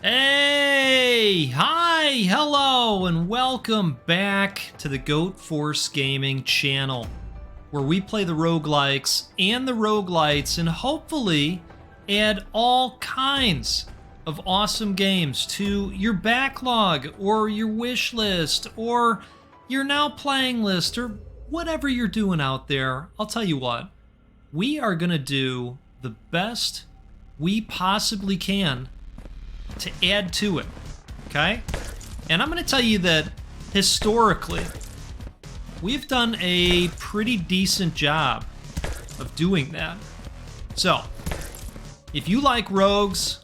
Hey, hi, hello, and welcome back to the Goat Force Gaming channel, where we play the roguelikes and the roguelites and hopefully add all kinds of awesome games to your backlog or your wish list or your now playing list or whatever you're doing out there. I'll tell you what, we are going to do the best we possibly can to add to it, okay? And I'm going to tell you that historically, we've done a pretty decent job of doing that. So, if you like rogues,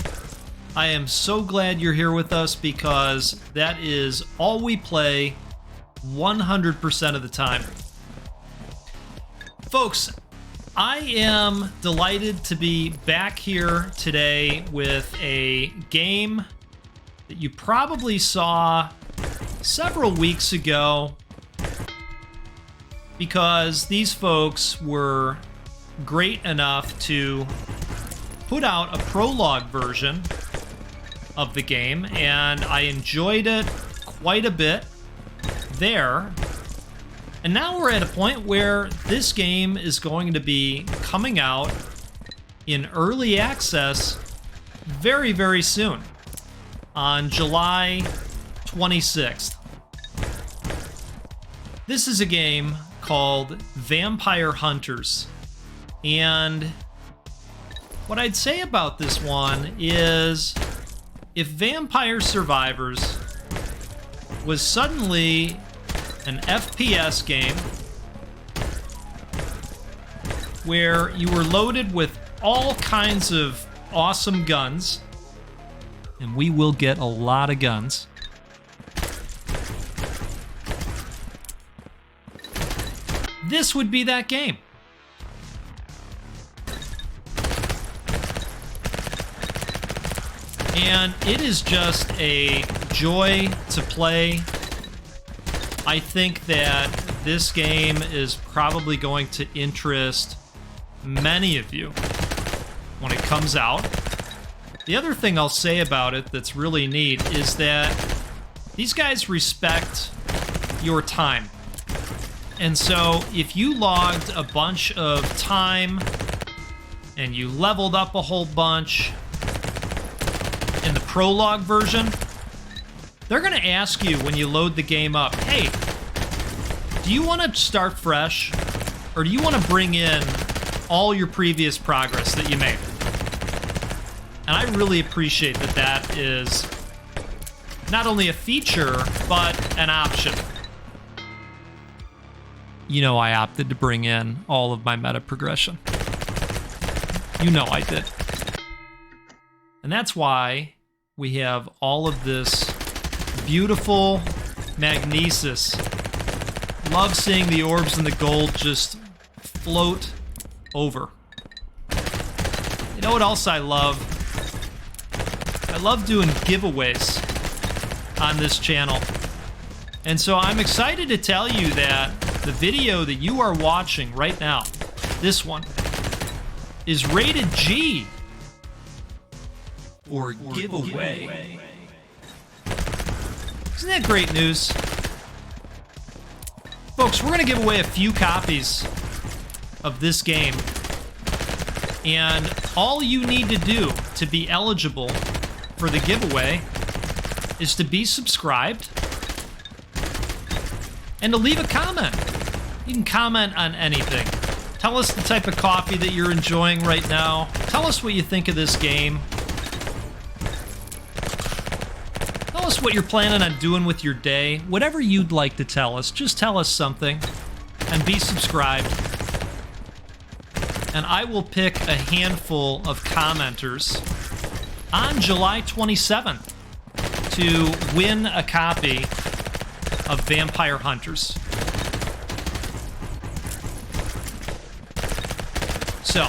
I am so glad you're here with us because that is all we play 100% of the time. Folks, I am delighted to be back here today with a game that you probably saw several weeks ago because these folks were great enough to put out a prologue version of the game, and I enjoyed it quite a bit there. And now we're at a point where this game is going to be coming out in early access very, very soon, on July 26th. This is a game called Vampire Hunters, and what I'd say about this one is if Vampire Survivors was suddenly an FPS game where you were loaded with all kinds of awesome guns, and we will get a lot of guns. This would be that game. And it is just a joy to play. I think that this game is probably going to interest many of you when it comes out. The other thing I'll say about it that's really neat is that these guys respect your time. And so if you logged a bunch of time and you leveled up a whole bunch in the prologue version, they're going to ask you when you load the game up, hey, do you want to start fresh? Or do you want to bring in all your previous progress that you made? And I really appreciate that that is not only a feature, but an option. You know I opted to bring in all of my meta progression. You know I did. And that's why we have all of this beautiful magnesis. Love seeing the orbs and the gold just float over. You know what else I love? I love doing giveaways on this channel. And so I'm excited to tell you that the video that you are watching right now, this one, is rated G for giveaway. Isn't that great news? Folks, we're going to give away a few copies of this game. And all you need to do to be eligible for the giveaway is to be subscribed and to leave a comment. You can comment on anything. Tell us the type of coffee that you're enjoying right now. Tell us what you think of this game. Tell us what you're planning on doing with your day. Whatever you'd like to tell us, just tell us something and be subscribed. And I will pick a handful of commenters on July 27th to win a copy of Vampire Hunters. So,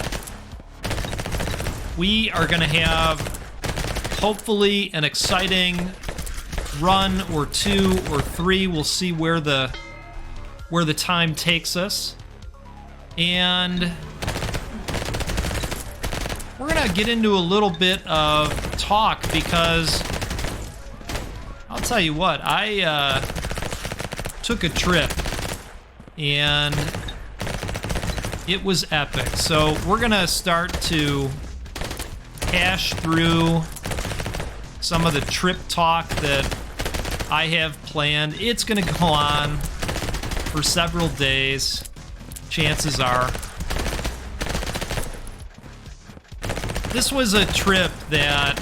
we are going to have hopefully an exciting run or two or three. We'll see where the time takes us. And we're going to get into a little bit of talk because tell you what, I took a trip and it was epic. So we're gonna start to hash through some of the trip talk that I have planned. It's gonna go on for several days, chances are. This was a trip that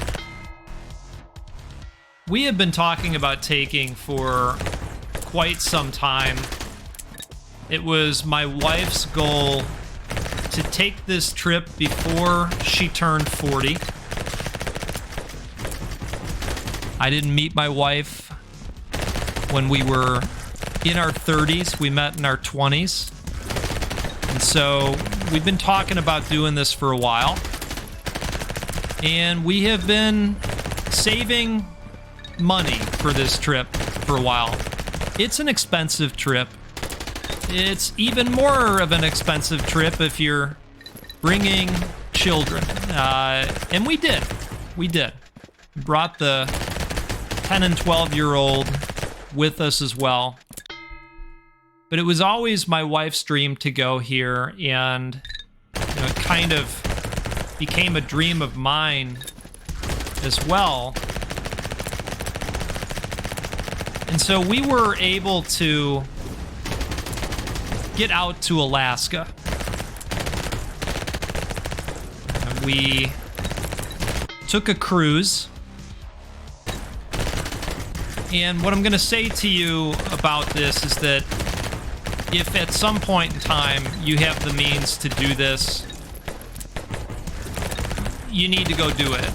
we have been talking about taking for quite some time. It was my wife's goal to take this trip before she turned 40. I didn't meet my wife when we were in our 30s. We met in our 20s. And so we've been talking about doing this for a while. And we have been saving money for this trip for a while. It's an expensive trip. It's even more of an expensive trip if you're bringing children. And we did. We did. We brought the 10 and 12-year-old with us as well. But it was always my wife's dream to go here, and it kind of became a dream of mine as well. And so we were able to get out to Alaska. And we took a cruise. And what I'm going to say to you about this is that if at some point in time you have the means to do this, you need to go do it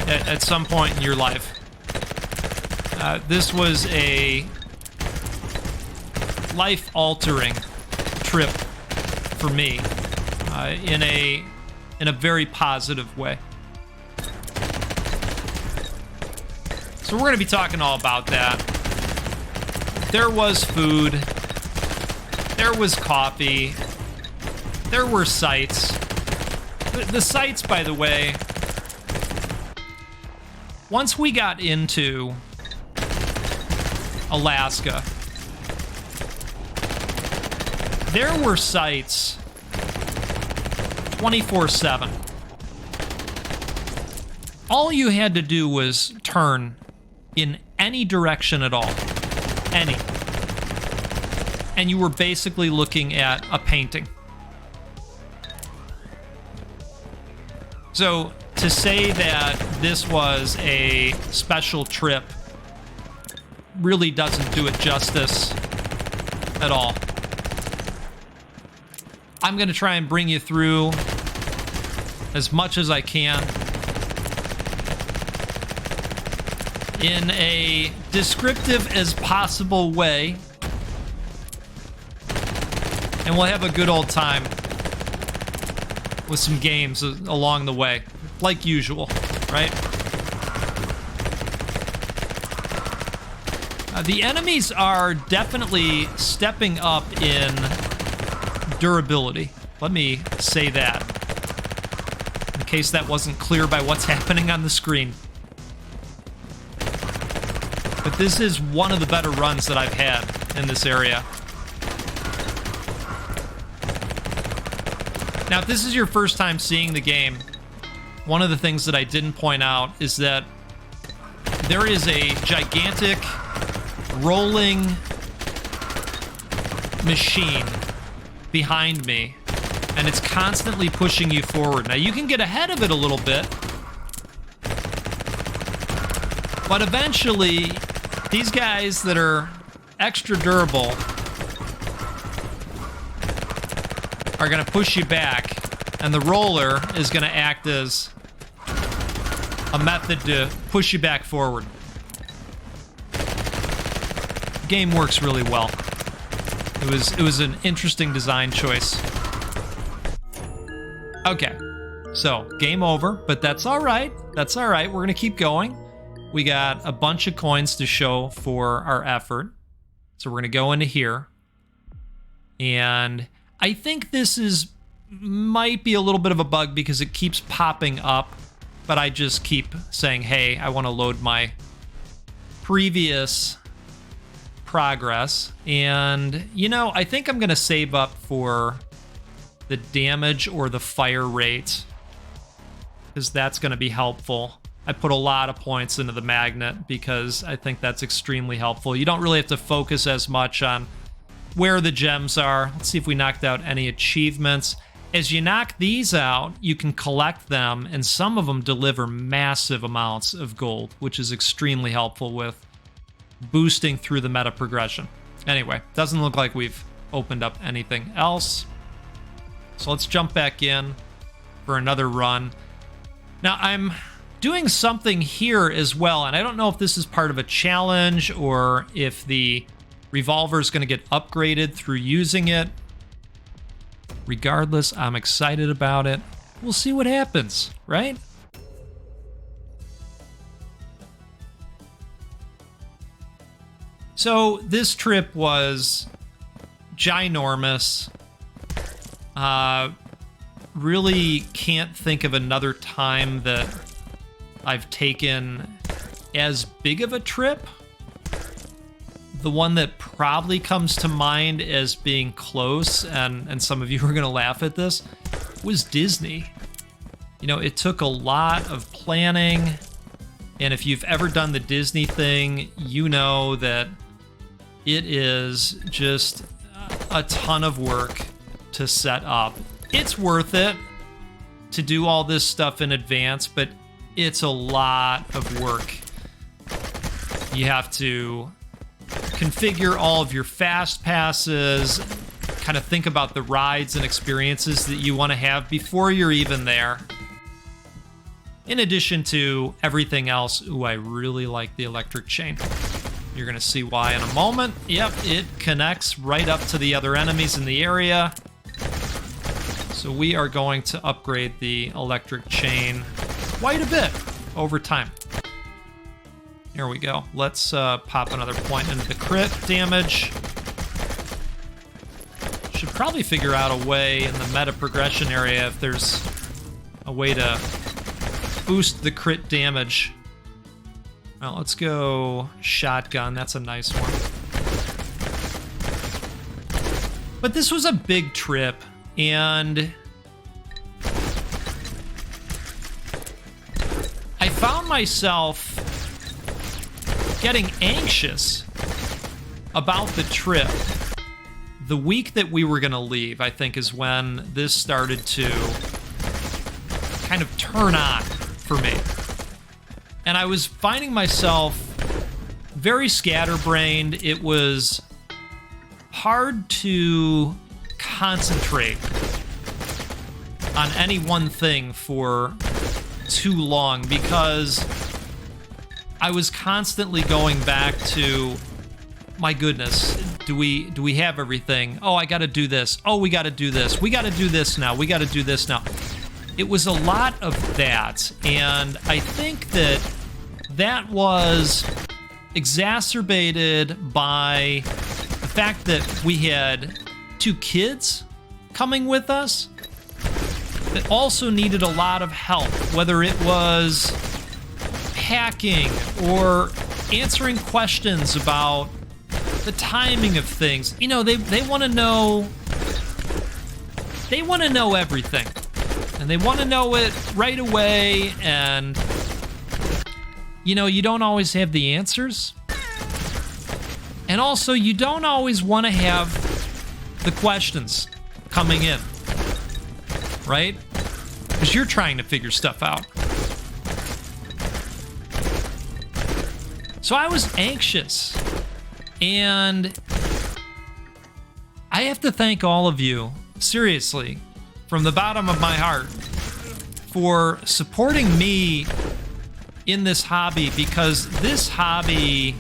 at some point in your life. This was a life-altering trip for me in a very positive way. So we're going to be talking all about that. There was food. There was coffee. There were sights. The sights, by the way, once we got into Alaska, there were sights 24/7. All you had to do was turn in any direction at all. Any. And you were basically looking at a painting. So to say that this was a special trip really doesn't do it justice at all. I'm going to try and bring you through as much as I can in a descriptive as possible way, and we'll have a good old time with some games along the way, like usual, right? The enemies are definitely stepping up in durability. Let me say that, in case that wasn't clear by what's happening on the screen. But this is one of the better runs that I've had in this area. Now, if this is your first time seeing the game, one of the things that I didn't point out is that there is a gigantic rolling machine behind me, and it's constantly pushing you forward. Now, you can get ahead of it a little bit, but eventually, these guys that are extra durable are going to push you back, and the roller is going to act as a method to push you back forward. The game works really well. It was an interesting design choice. Okay, so game over, but that's all right. That's all right. We're going to keep going. We got a bunch of coins to show for our effort. So we're going to go into here. And I think this might be a little bit of a bug because it keeps popping up, but I just keep saying, hey, I want to load my previous progress, and you know, I think I'm gonna save up for the damage or the fire rate, because that's gonna be helpful. I put a lot of points into the magnet because I think that's extremely helpful. You don't really have to focus as much on where the gems are. Let's see if we knocked out any achievements. As you knock these out, you can collect them, and some of them deliver massive amounts of gold, which is extremely helpful with boosting through the meta progression. Anyway, doesn't look like we've opened up anything else. So let's jump back in for another run. Now, I'm doing something here as well, and I don't know if this is part of a challenge or if the revolver is going to get upgraded through using it. Regardless, I'm excited about it. We'll see what happens, right? So this trip was ginormous. Really can't think of another time that I've taken as big of a trip. The one that probably comes to mind as being close, and some of you are gonna laugh at this, was Disney. You know, it took a lot of planning, and if you've ever done the Disney thing, you know that it is just a ton of work to set up. It's worth it to do all this stuff in advance, but it's a lot of work. You have to configure all of your fast passes, kind of think about the rides and experiences that you want to have before you're even there. In addition to everything else, ooh, I really like the electric chain. You're going to see why in a moment. Yep, it connects right up to the other enemies in the area. So we are going to upgrade the electric chain quite a bit over time. Here we go. Let's pop another point into the crit damage. Should probably figure out a way in the meta progression area if there's a way to boost the crit damage. Well, let's go shotgun. That's a nice one. But this was a big trip, and I found myself getting anxious about the trip. The week that we were gonna leave, I think, is when this started to kind of turn on for me. And I was finding myself very scatterbrained. It was hard to concentrate on any one thing for too long because I was constantly going back to, my goodness, do we have everything? Oh, I got to do this. Oh, we got to do this. We got to do this now. We got to do this now. It was a lot of that, and I think that that was exacerbated by the fact that we had 2 kids coming with us that also needed a lot of help, whether it was packing or answering questions about the timing of things. You know, they want to know. They want to know everything, and they want to know it right away. And you know, you don't always have the answers, and also you don't always want to have the questions coming in, right? Because you're trying to figure stuff out. So I was anxious, and I have to thank all of you, seriously, from the bottom of my heart, for supporting me in this hobby, because this hobby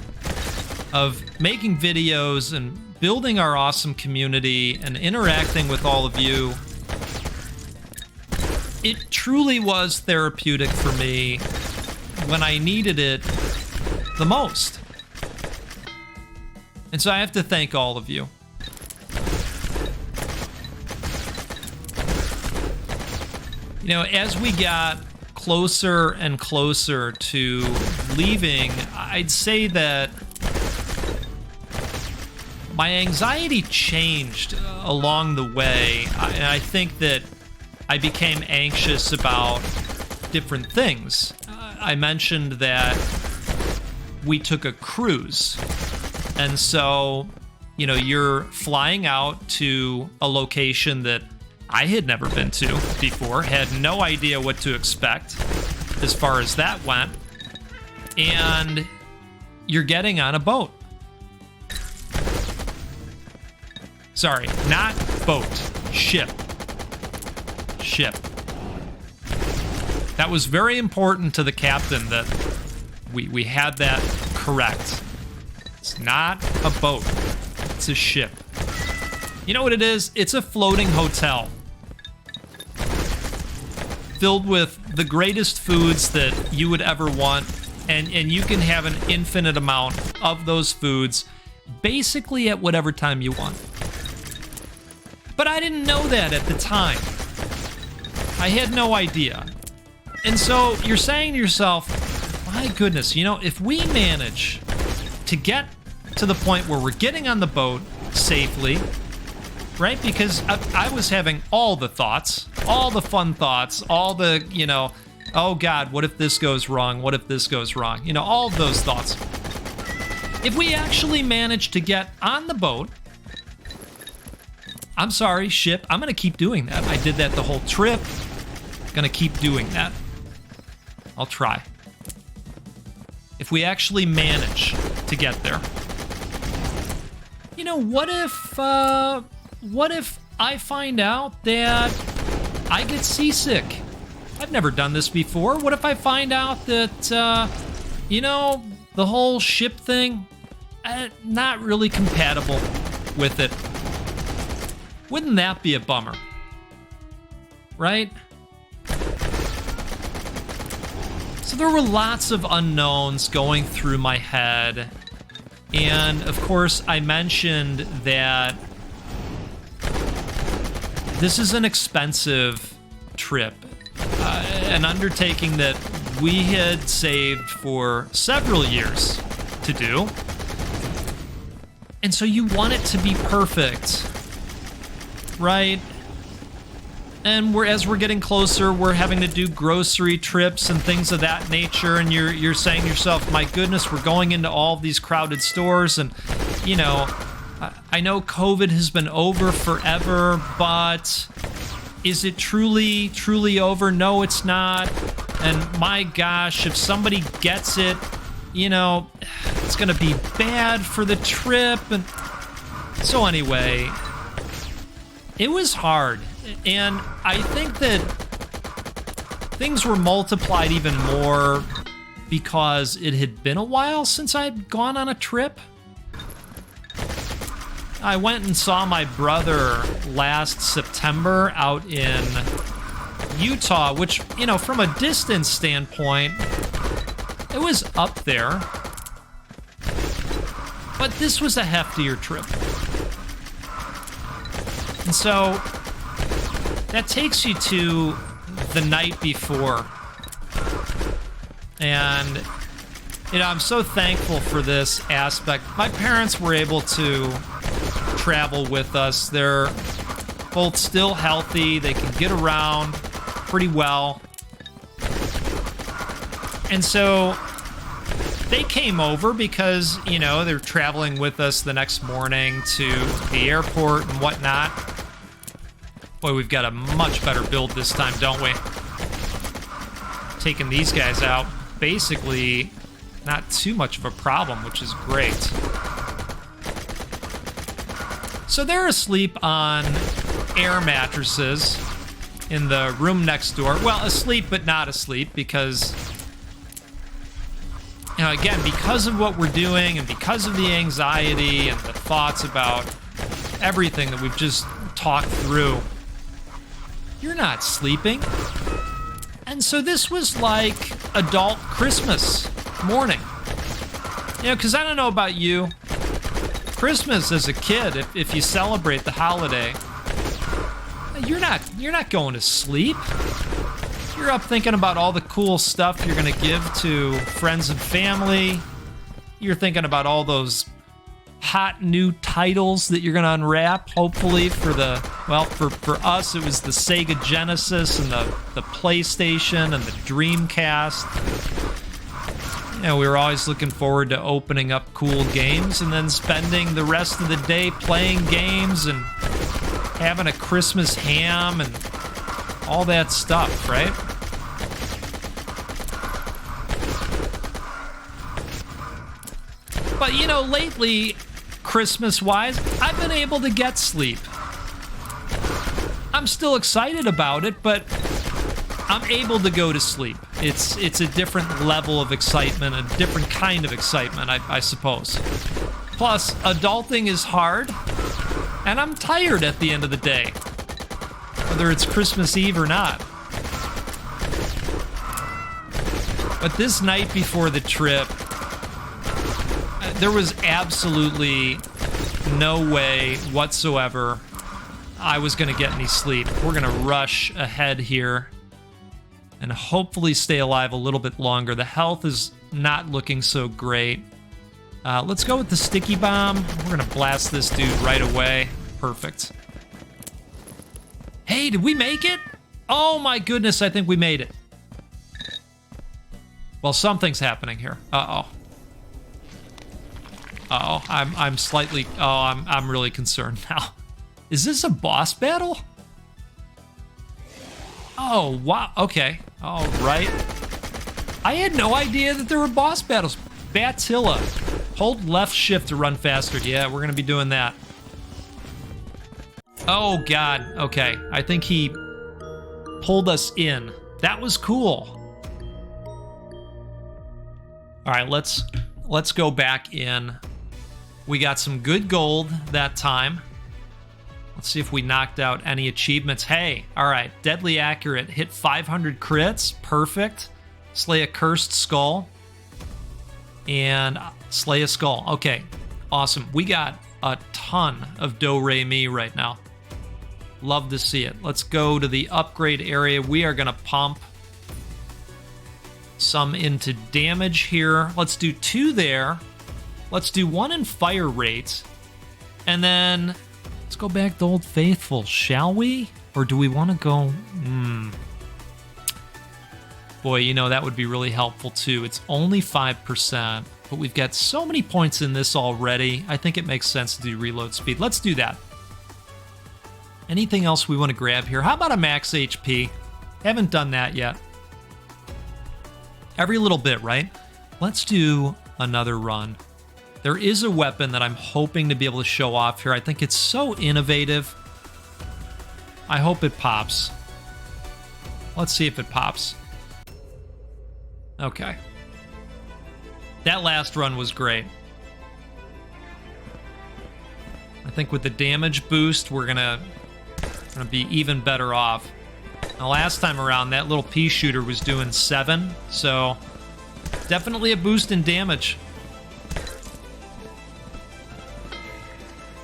of making videos and building our awesome community and interacting with all of you, it truly was therapeutic for me when I needed it the most. And so I have to thank all of you. You know, as we got closer and closer to leaving, I'd say that my anxiety changed along the way. And I think that I became anxious about different things. I mentioned that we took a cruise. And so, you know, you're flying out to a location that I had never been to before, had no idea what to expect as far as that went. And you're getting on a boat. Sorry, not boat, ship. Ship. That was very important to the captain that we had that correct. It's not a boat, it's a ship. You know what it is? It's a floating hotel filled with the greatest foods that you would ever want, and you can have an infinite amount of those foods basically at whatever time you want. But I didn't know that at the time. I had no idea. And so you're saying to yourself, my goodness, you know, if we manage to get to the point where we're getting on the boat safely, right? Because I was having all the thoughts, all the fun thoughts, all the, you know, oh God, what if this goes wrong? What if this goes wrong? You know, all of those thoughts. If we actually manage to get on the boat, I'm sorry, ship, I'm going to keep doing that. I did that the whole trip. Going to keep doing that. I'll try. If we actually manage to get there. You know, what if I find out that I get seasick? I've never done this before. What if I find out that, you know, the whole ship thing, not really compatible with it? Wouldn't that be a bummer? Right? So there were lots of unknowns going through my head. And of course, I mentioned that this is an expensive trip, an undertaking that we had saved for several years to do. And so you want it to be perfect, right? And as we're getting closer, we're having to do grocery trips and things of that nature. And you're saying to yourself, my goodness, we're going into all of these crowded stores. And, you know, I know COVID has been over forever, but is it truly, truly over? No, it's not. And my gosh, if somebody gets it, you know, it's going to be bad for the trip. And so anyway, it was hard. And I think that things were multiplied even more because it had been a while since I'd gone on a trip. I went and saw my brother last September out in Utah, which, you know, from a distance standpoint, it was up there. But this was a heftier trip. And so that takes you to the night before. And, you know, I'm so thankful for this aspect. My parents were able to travel with us. They're both still healthy. They can get around pretty well. And so they came over because, you know, they're traveling with us the next morning to the airport and whatnot. Boy, we've got a much better build this time, don't we? Taking these guys out, basically not too much of a problem, which is great. So they're asleep on air mattresses in the room next door. Well, asleep but not asleep because, you know, again, because of what we're doing and because of the anxiety and the thoughts about everything that we've just talked through, you're not sleeping. And so this was like adult Christmas morning. You know, because I don't know about you, Christmas as a kid, if you celebrate the holiday, you're not going to sleep. You're up thinking about all the cool stuff you're going to give to friends and family. You're thinking about all those hot new titles that you're going to unwrap, hopefully for the, well, for us, it was the Sega Genesis and the PlayStation and the Dreamcast. You know, we were always looking forward to opening up cool games and then spending the rest of the day playing games and having a Christmas ham and all that stuff, right? But, you know, lately, Christmas-wise, I've been able to get sleep. I'm still excited about it, but I'm able to go to sleep. It's a different level of excitement, a different kind of excitement, I suppose. Plus, adulting is hard, and I'm tired at the end of the day, whether it's Christmas Eve or not. But this night before the trip, there was absolutely no way whatsoever I was going to get any sleep. We're going to rush ahead here and hopefully stay alive a little bit longer. The health is not looking so great. Let's go with the sticky bomb. We're going to blast this dude right away. Perfect. Hey, did we make it? Oh my goodness, I think we made it. Well, something's happening here. Uh-oh. Uh-oh, I'm slightly... Oh, I'm really concerned now. Is this a boss battle? Oh, wow. Okay. All right. I had no idea that there were boss battles. Batilla. Hold left shift to run faster. Yeah, we're going to be doing that. Oh, God. Okay. I think he pulled us in. That was cool. All right, let's go back in. We got some good gold that time. Let's see if we knocked out any achievements. Hey, all right, deadly accurate. Hit 500 crits, perfect. Slay a cursed skull. And slay a skull. Okay, awesome. We got a ton of do-re-mi right now. Love to see it. Let's go to the upgrade area. We are gonna pump some into damage here. Let's do 2 there. Let's do 1 in fire rate. And then let's go back to Old Faithful, shall we? Or do we want to go... Boy, you know, that would be really helpful too. It's only 5%, but we've got so many points in this already. I think it makes sense to do reload speed. Let's do that. Anything else we want to grab here? How about a max HP? Haven't done that yet. Every little bit, right? Let's do another run. There is a weapon that I'm hoping to be able to show off here. I think it's so innovative. I hope it pops. Let's see if it pops. Okay. That last run was great. I think with the damage boost, we're gonna be even better off. Now, last time around, that little pea shooter was doing 7, so definitely a boost in damage.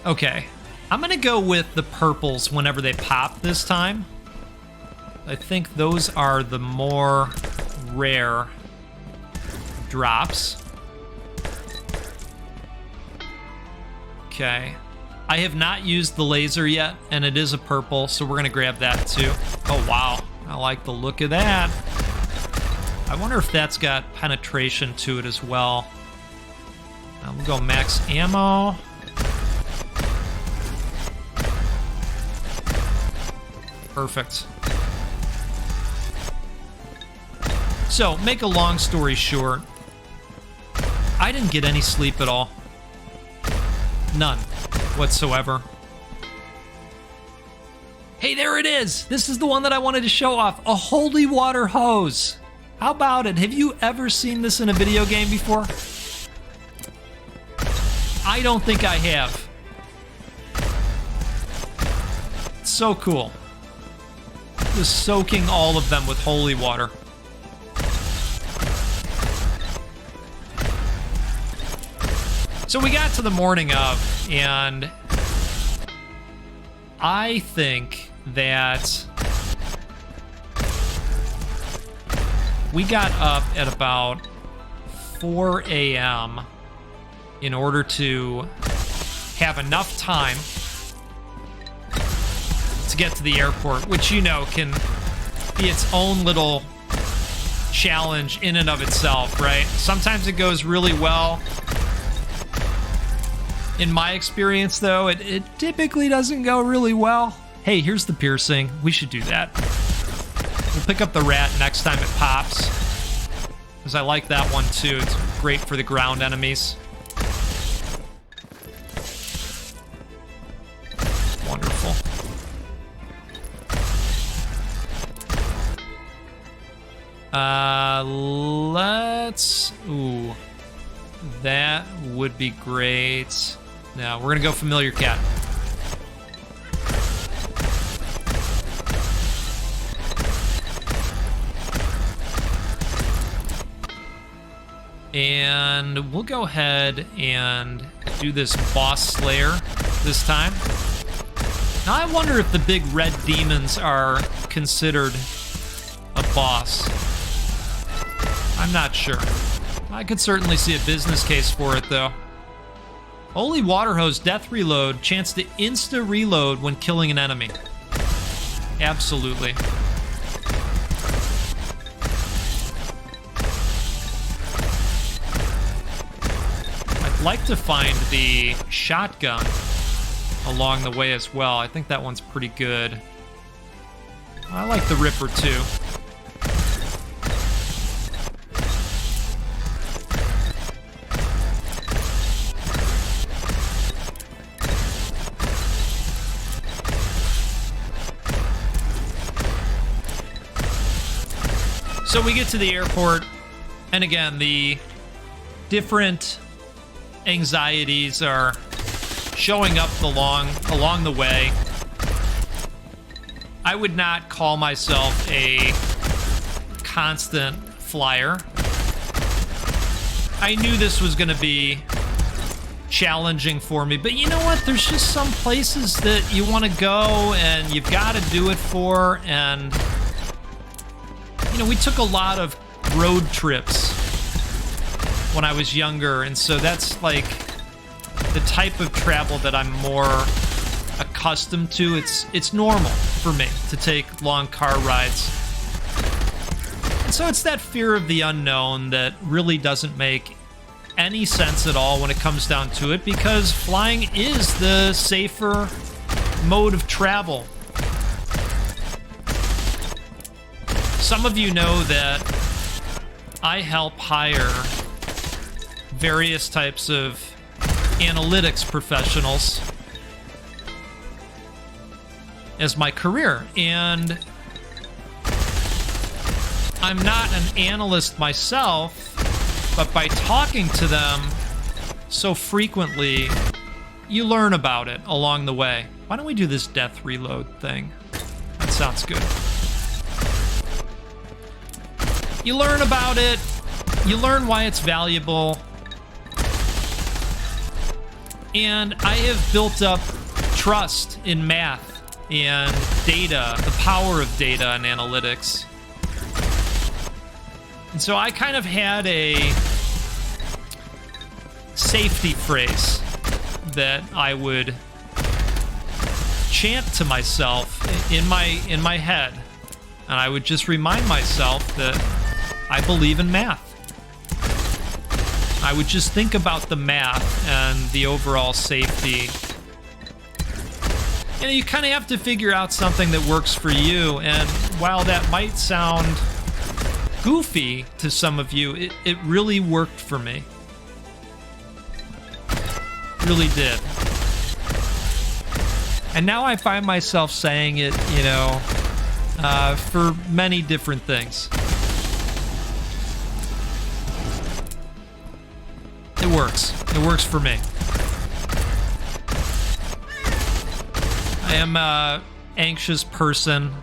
Okay, I'm gonna go with the purples whenever they pop this time. I think those are the more rare drops. Okay. I have not used the laser yet, and it is a purple, so we're gonna grab that too. Oh, wow. I like the look of that. I wonder if that's got penetration to it as well. We'll go max ammo. Perfect. So, make a long story short, I didn't get any sleep at all. None whatsoever. Hey, there it is! This is the one that I wanted to show off. A holy water hose. How about it? Have you ever seen this in a video game before? I don't think I have. It's so cool. Just soaking all of them with holy water. So we got to the morning of, and I think that we got up at about 4 a.m. in order to have enough time to get to the airport, which, you know, can be its own little challenge in and of itself, right? Sometimes it goes really well. In my experience, though, it typically doesn't go really well. Hey, here's the piercing. We should do that. We'll pick up the rat next time it pops, because I like that one too. It's great for the ground enemies. Wonderful. Let's... Ooh. That would be great. No, we're gonna go familiar cat. And we'll go ahead and do this boss slayer this time. Now I wonder if the big red demons are considered a boss. I'm not sure. I could certainly see a business case for it, though. Holy water hose, death reload, chance to insta-reload when killing an enemy. Absolutely. I'd like to find the shotgun along the way as well. I think that one's pretty good. I like the Ripper, too. So we get to the airport, and again, the different anxieties are showing up along the way. I would not call myself a constant flyer. I knew this was going to be challenging for me, but you know what? There's just some places that you want to go, and you've got to do it for, and... You know, we took a lot of road trips when I was younger, and so that's like the type of travel that I'm more accustomed to. It's normal for me to take long car rides. And so it's that fear of the unknown that really doesn't make any sense at all when it comes down to it, because flying is the safer mode of travel. Some of you know that I help hire various types of analytics professionals as my career, and I'm not an analyst myself, but by talking to them so frequently, you learn about it along the way. Why don't we do this death reload thing? That sounds good. You learn about it, you learn why it's valuable, and I have built up trust in math and data, the power of data and analytics. And so I kind of had a safety phrase that I would chant to myself in my head, and I would just remind myself that I believe in math. I would just think about the math and the overall safety. You know, you kind of have to figure out something that works for you, and while that might sound goofy to some of you, it really worked for me. Really did. And now I find myself saying it, you know, for many different things. It works. It works for me. I am an anxious person.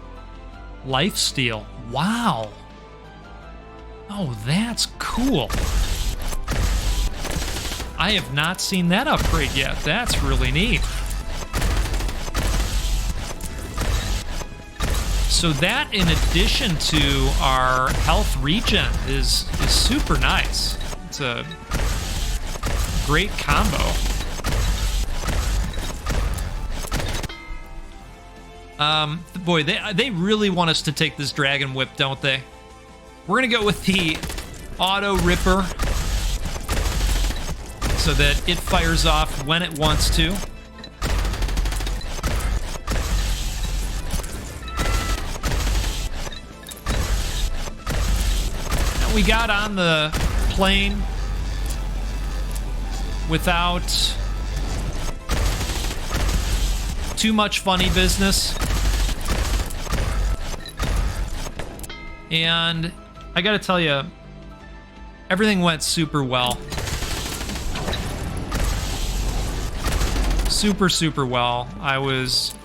Lifesteal. Wow. Oh, that's cool. I have not seen that upgrade yet. That's really neat. So that, in addition to our health regen, is super nice. It's a great combo. Boy, they really want us to take this Dragon Whip, don't they? We're gonna go with the Auto Ripper so that it fires off when it wants to. And we got on the plane without too much funny business. And I gotta tell you, everything went super well. Super, super well. I was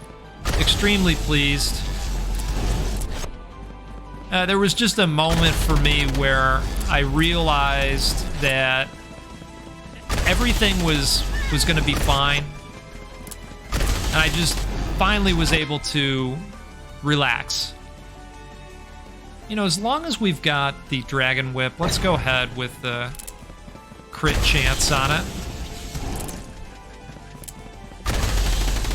extremely pleased. There was just a moment for me where I realized that everything was gonna be fine. And I just finally was able to relax. You know, as long as we've got the Dragon Whip, let's go ahead with the crit chance on it.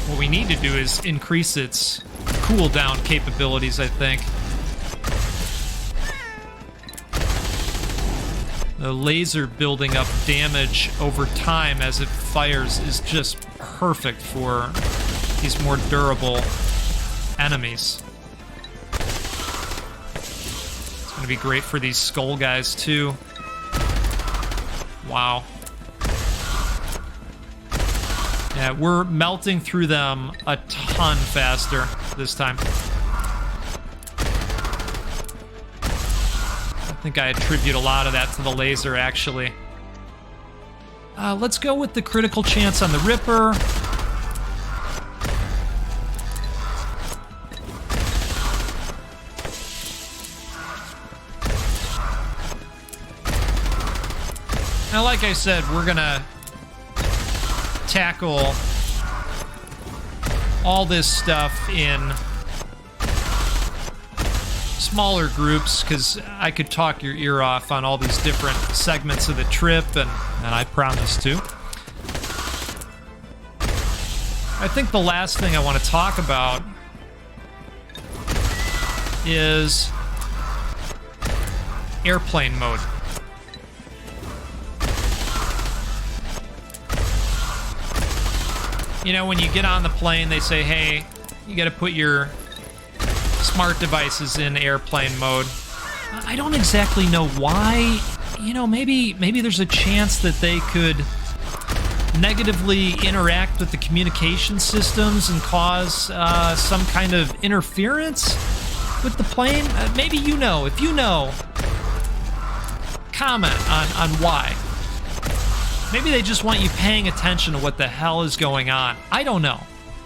What we need to do is increase its cooldown capabilities, I think. The laser building up damage over time as it fires is just perfect for these more durable enemies. Gonna be great for these skull guys too. Wow. Yeah, we're melting through them a ton faster this time. I think I attribute a lot of that to the laser, actually. Let's go with the critical chance on the Ripper. Now, like I said, we're gonna tackle all this stuff in smaller groups, because I could talk your ear off on all these different segments of the trip, and I promise to. I think the last thing I want to talk about is airplane mode. You know, when you get on the plane, they say, hey, you got to put your smart devices in airplane mode. I don't exactly know why. You know, maybe there's a chance that they could negatively interact with the communication systems and cause some kind of interference with the plane. Maybe you know. If you know, comment on why. Maybe they just want you paying attention to what the hell is going on. I don't know.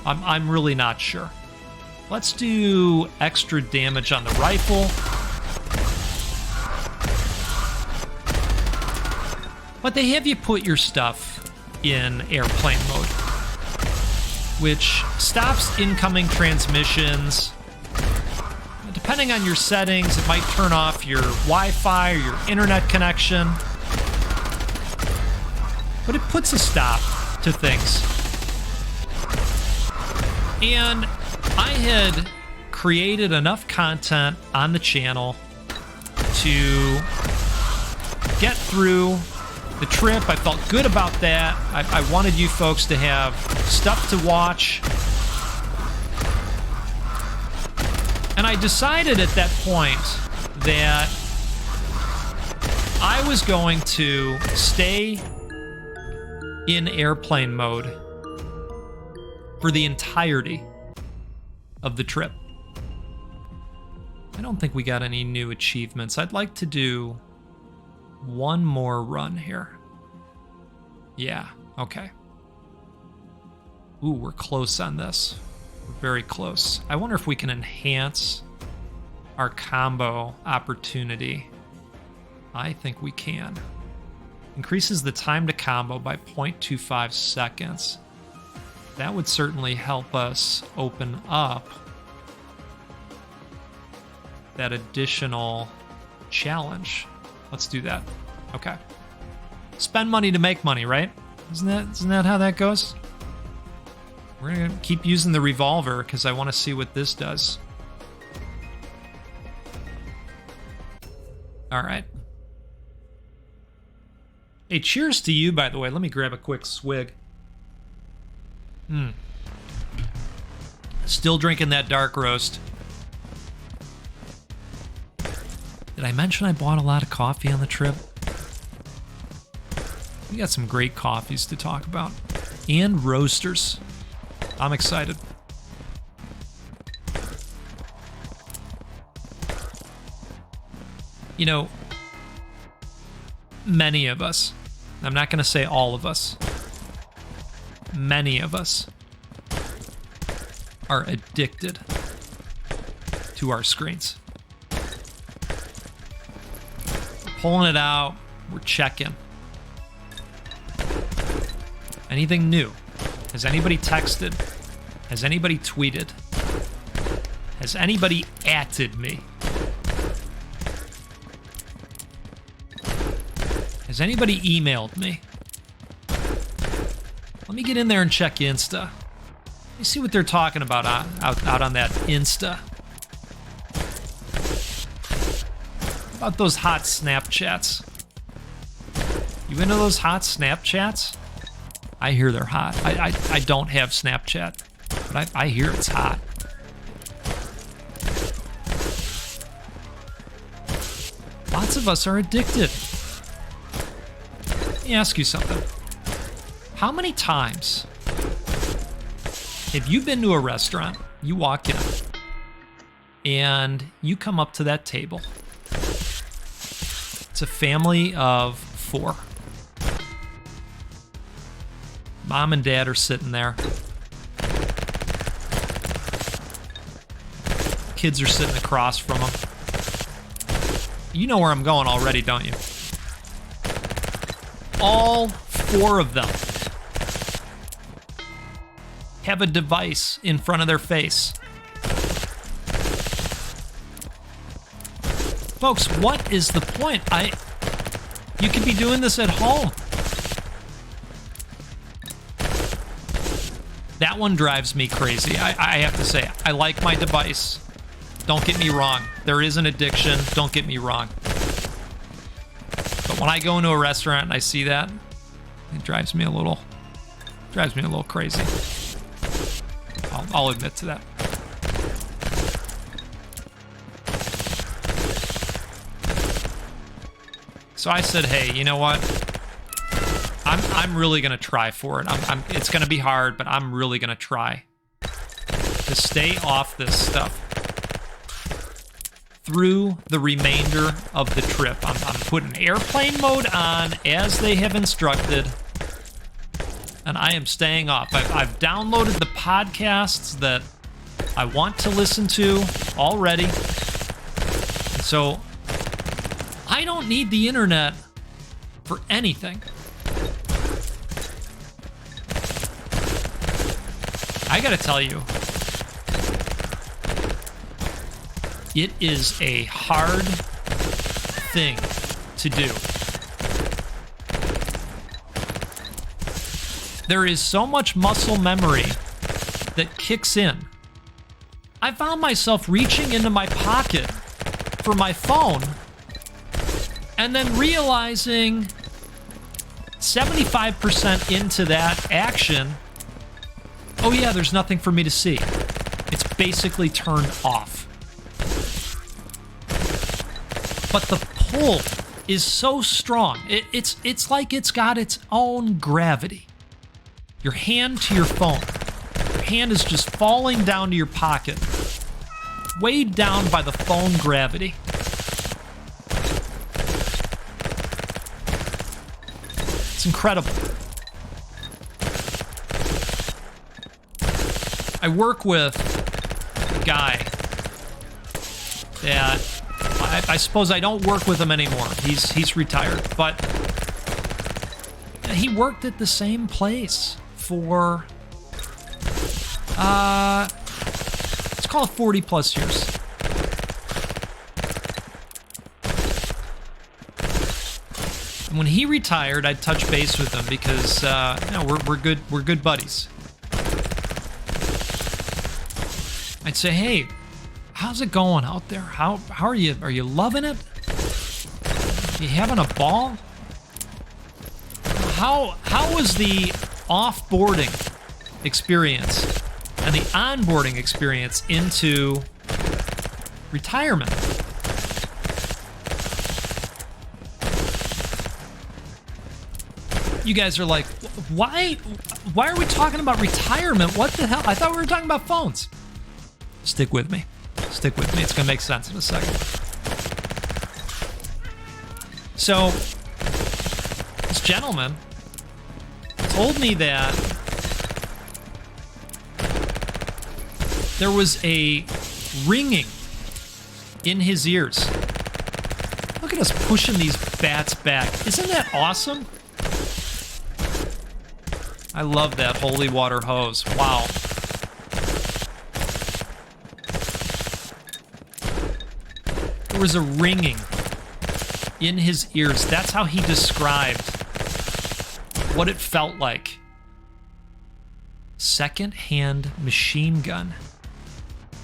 I'm really not sure. Let's do extra damage on the rifle. But they have you put your stuff in airplane mode, which stops incoming transmissions. Depending on your settings, it might turn off your Wi-Fi or your internet connection. But it puts a stop to things. And I had created enough content on the channel to get through the trip. I felt good about that. I wanted you folks to have stuff to watch. And I decided at that point that I was going to stay in airplane mode for the entirety of the trip. I don't think we got any new achievements. I'd like to do one more run here. Yeah, okay. Ooh, we're close on this. We're very close. I wonder if we can enhance our combo opportunity. I think we can. Increases the time to combo by 0.25 seconds. That would certainly help us open up that additional challenge. Let's do that. Okay. Spend money to make money, right? Isn't that how that goes? We're gonna keep using the revolver because I want to see what this does. All right. Hey, cheers to you, by the way. Let me grab a quick swig. Still drinking that dark roast. Did I mention I bought a lot of coffee on the trip? We got some great coffees to talk about. And roasters. I'm excited. You know, many of us, I'm not going to say all of us, many of us are addicted to our screens. We're pulling it out, we're checking. Anything new? Has anybody texted? Has anybody tweeted? Has anybody atted me? Has anybody emailed me? Let me get in there and check Insta. Let me see what they're talking about out on that Insta. How about those hot Snapchats? You into those hot Snapchats? I hear they're hot. I don't have Snapchat, but I hear it's hot. Lots of us are addicted. Let me ask you something. How many times have you been to a restaurant, you walk in, and you come up to that table? It's a family of 4. Mom and dad are sitting there. Kids are sitting across from them. You know where I'm going already, don't you? All 4 of them have a device in front of their face. Folks, what is the point? You could be doing this at home. That one drives me crazy. I have to say, I like my device. Don't get me wrong. There is an addiction. Don't get me wrong. But when I go into a restaurant and I see that, it drives me a little crazy. I'll admit to that. So I said, hey, you know what? I'm really gonna try for it. It's gonna be hard, but I'm really gonna try to stay off this stuff through the remainder of the trip. I'm putting airplane mode on as they have instructed, and I am staying off. I've downloaded the podcasts that I want to listen to already, and so I don't need the internet for anything. I gotta tell you, it is a hard thing to do. There is so much muscle memory that kicks in. I found myself reaching into my pocket for my phone and then realizing 75% into that action, oh yeah, there's nothing for me to see. It's basically turned off. But the pull is so strong. It's like it's got its own gravity. Your hand to your phone. Your hand is just falling down to your pocket, weighed down by the phone gravity. It's incredible. I work with a guy that I suppose I don't work with him anymore. He's retired, but he worked at the same place for let's call it 40 plus years. when he retired, I'd touch base with him because we're good buddies. I'd say, hey, how's it going out there? How are you? Are you loving it? You having a ball? How was the offboarding experience and the onboarding experience into retirement? You guys are like, why are we talking about retirement? What the hell? I thought we were talking about phones. Stick with me. Stick with me. It's going to make sense in a second. So, this gentleman told me that there was a ringing in his ears. Look at us pushing these bats back. Isn't that awesome? I love that holy water hose. Wow. There was a ringing in his ears. That's how he described what it felt like. Second-hand machine gun.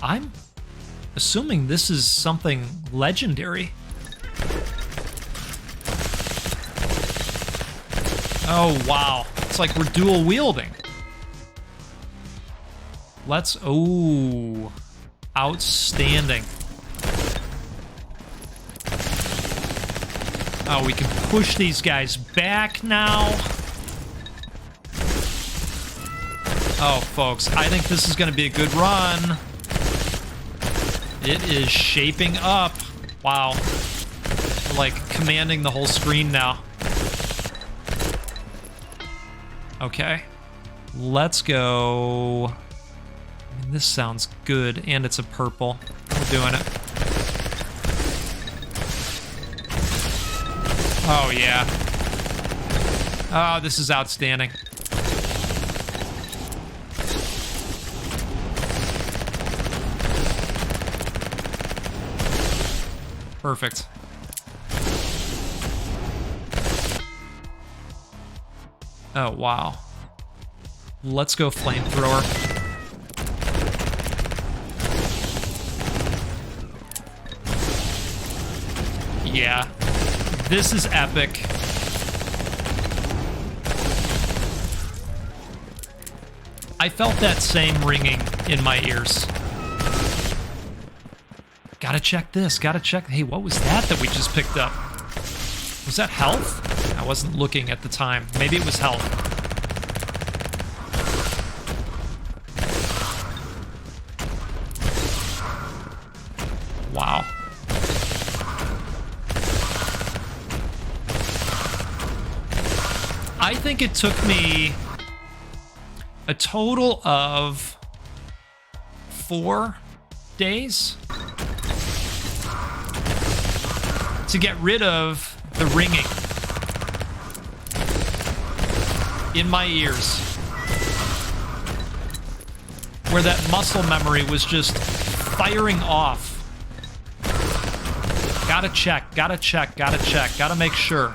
I'm assuming this is something legendary. Oh, wow. It's like we're dual wielding. Oh, outstanding. Oh, we can push these guys back now. Oh, folks, I think this is going to be a good run. It is shaping up. Wow. We're like commanding the whole screen now. Okay. Let's go. I mean, this sounds good, and it's a purple. We're doing it. Oh, yeah. Oh, this is outstanding. Perfect. Oh, wow. Let's go flamethrower. Yeah. This is epic. I felt that same ringing in my ears. Gotta check this, gotta check. Hey, what was that we just picked up? Was that health? I wasn't looking at the time. Maybe it was health. Wow. I think it took me a total of 4 days to get rid of the ringing in my ears, where that muscle memory was just firing off. Gotta check, gotta check, gotta check, gotta make sure.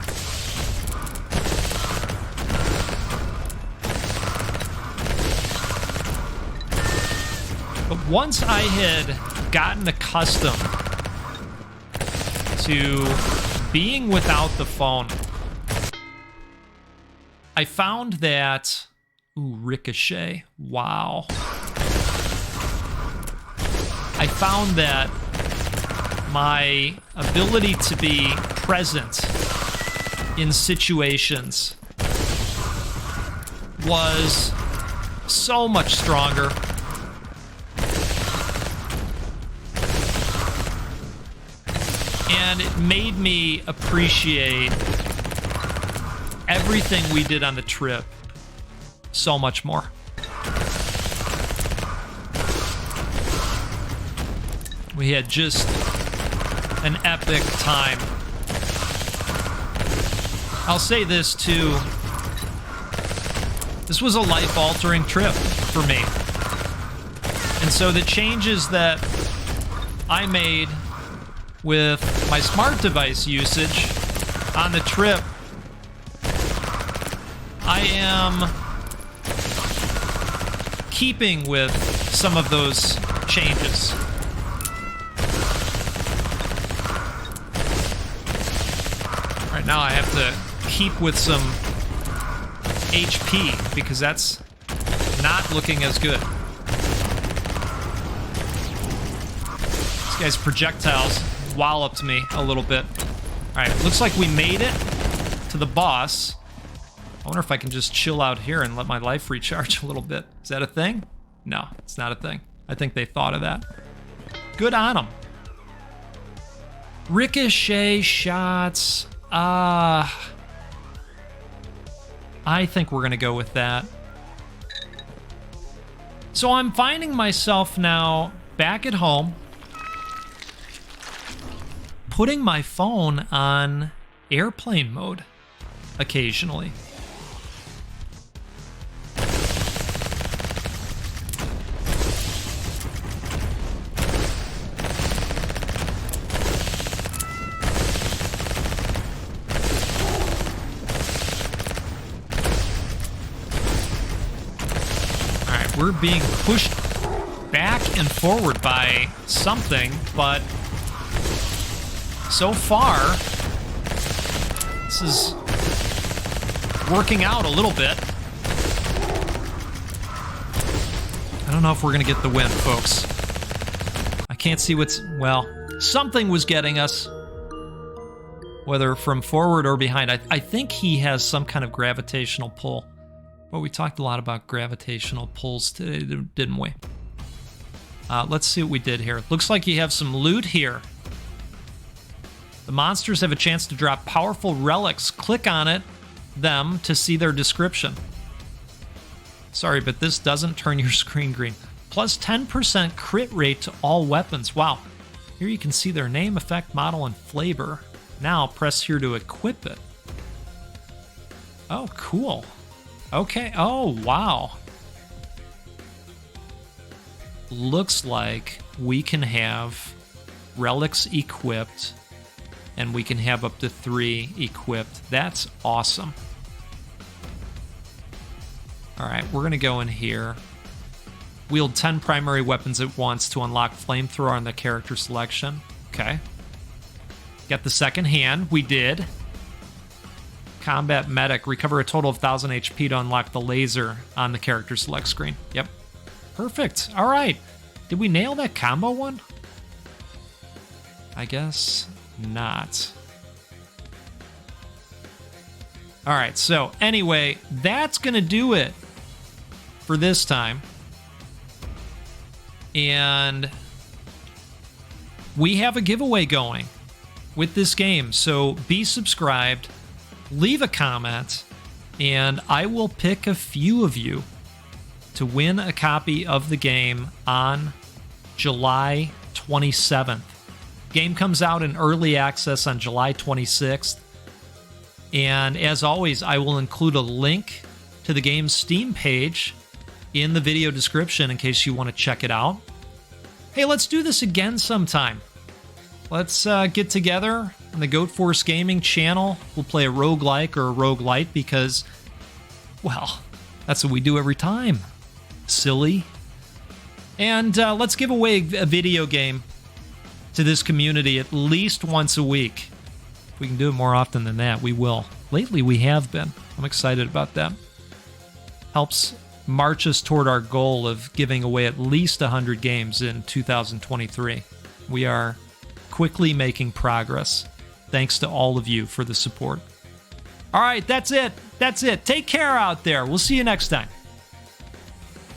But once I had gotten accustomed to being without the phone, I found that... Ooh, ricochet. Wow. I found that my ability to be present in situations was so much stronger. And it made me appreciate everything we did on the trip so much more. We had just an epic time. I'll say this too. This was a life-altering trip for me. And so the changes that I made with my smart device usage on the trip I am keeping with some of those changes. Right now I have to keep with some HP because that's not looking as good. This guy's projectiles walloped me a little bit. Alright, looks like we made it to the boss. I wonder if I can just chill out here and let my life recharge a little bit. Is that a thing? No, it's not a thing. I think they thought of that. Good on them. Ricochet shots. I think we're gonna go with that. So I'm finding myself now back at home, putting my phone on airplane mode occasionally. We're being pushed back and forward by something, but so far, this is working out a little bit. I don't know if we're going to get the win, folks. I can't see what's... Well, something was getting us, whether from forward or behind. I think he has some kind of gravitational pull. Well, we talked a lot about gravitational pulls today, didn't we? Let's see what we did here. Looks like you have some loot here. The monsters have a chance to drop powerful relics. Click on them to see their description. Sorry, but this doesn't turn your screen green. Plus 10% crit rate to all weapons. Wow. Here you can see their name, effect, model, and flavor. Now press here to equip it. Oh, cool. Okay, oh, wow. Looks like we can have relics equipped, and we can have up to 3 equipped. That's awesome. All right, we're gonna go in here. Wield 10 primary weapons at once to unlock flamethrower on the character selection. Okay. Got the second hand, we did. Combat medic, recover a total of 1,000 HP to unlock the laser on the character select screen. Yep. Perfect. All right. Did we nail that combo one? I guess not. All right. So anyway, that's going to do it for this time. And we have a giveaway going with this game. So be subscribed. Leave a comment, and I will pick a few of you to win a copy of the game on July 27th. Game comes out in early access on July 26th. And as always, I will include a link to the game's Steam page in the video description in case you want to check it out. Hey, let's do this again sometime. Let's get together on the Goat Force Gaming channel. We'll play a roguelike or a roguelite because, well, that's what we do every time. Silly. And let's give away a video game to this community at least once a week. If we can do it more often than that, we will. Lately, we have been. I'm excited about that. Helps march us toward our goal of giving away at least 100 games in 2023. We are quickly making progress. Thanks to all of you for the support. All right, that's it. That's it. Take care out there. We'll see you next time.